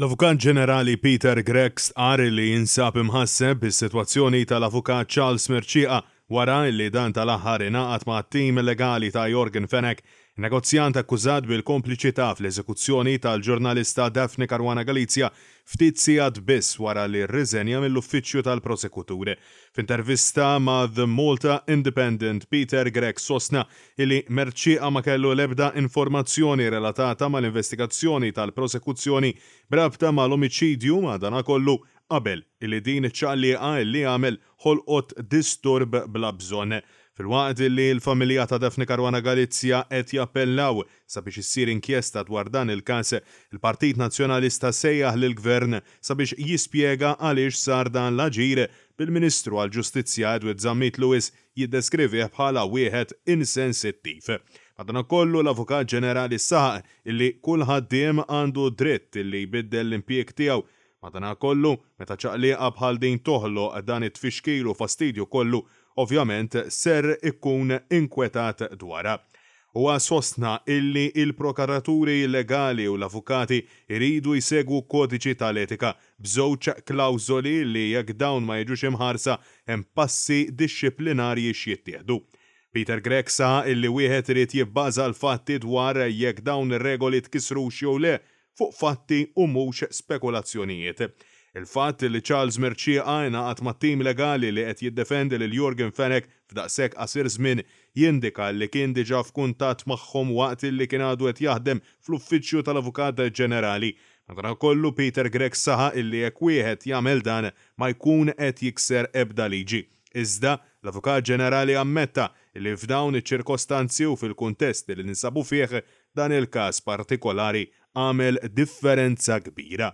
L-Avukat Ġenerali Peter Gregg stqar li jinsab imħasseb bis-sitwazzjoni tal-Avukat Charles Mirċieqa wara li dan tal-aħħar ingħaqad ma' tim legali ta' Jorgen Fenech, negozjant akkużat bil-kompliċità fl-eżekuzzjoni tal-ġurnalista Daphne Caruana Galizia ftit sigħat biss wara li rriżenja mill-uffiċċju tal-prosekutur. F'intervista ma' The Malta Independent, Peter Gregg sostna li Mirċieqa ma kellu l-ebda informazzjoni relatata mal-investigazzjoni tal-prosekuzzjoni brabta mal-omiċidju madankollu qabel li din iċ-ċaqliqa li għamel ħolqot disturb bla bżonn. Fil-waqt li l-familja ta' Daphne Caruana Galizia qed jappellaw sabiex issir inkjesta dwar dan il-każ, il-Partit Nazzjonalista sejjaħ lill-Gvern sabiex jispjega għaliex sar dan l-aġir bil-Ministru għall-Ġustizzja Edward Zammit Lewis jiddeskrivih bħala wieħed insensittiv. Madankollu l-Avukat Ġenerali saħaq illi kull ħaddiem għandu dritt illi jbiddel l-impjieg tiegħu. Madankollu meta ċaqliqa bħal din toħloq dan it-tfixkil u fastidju kollu, ovvjament ser ikkun inkwetat dwarha. Huwa sostna illi il-prokuraturi legali u l-avukati iridu jsegwu kodiċi tal-etika b'żewġ klawżoli li jekk dawn ma jiġux imħarsa hemm passi dixxiplinarji x'jittieħdu. Peter Gregg sa illi wieħed irid jibbaża l-fatti dwar jekk dawn ir-regoli tkissrux jew le fuq fatti u mhux spekulazzjonijiet. Il-fatt li Charles Mirċieqa ingħaqad mat-tim legali li qed jiddefendi lil Jorgen Fenech f'daqshekk qasir żmien jindika li kien diġà f'kuntatt magħhom waqt li kien għadu qed jaħdem fl-Uffiċċju tal-Avukat Ġenerali. Madankollu Peter Gregg saħaq illi jekk wieħed jagħmel dan ma jkun qed jikser ebda liġi. Iżda l-Avukat Ġenerali ammetta li f'dawn iċ-ċirkostanzi u fil-kuntest li ninsabu fih dan il-każ partikolari għamel differenza kbira.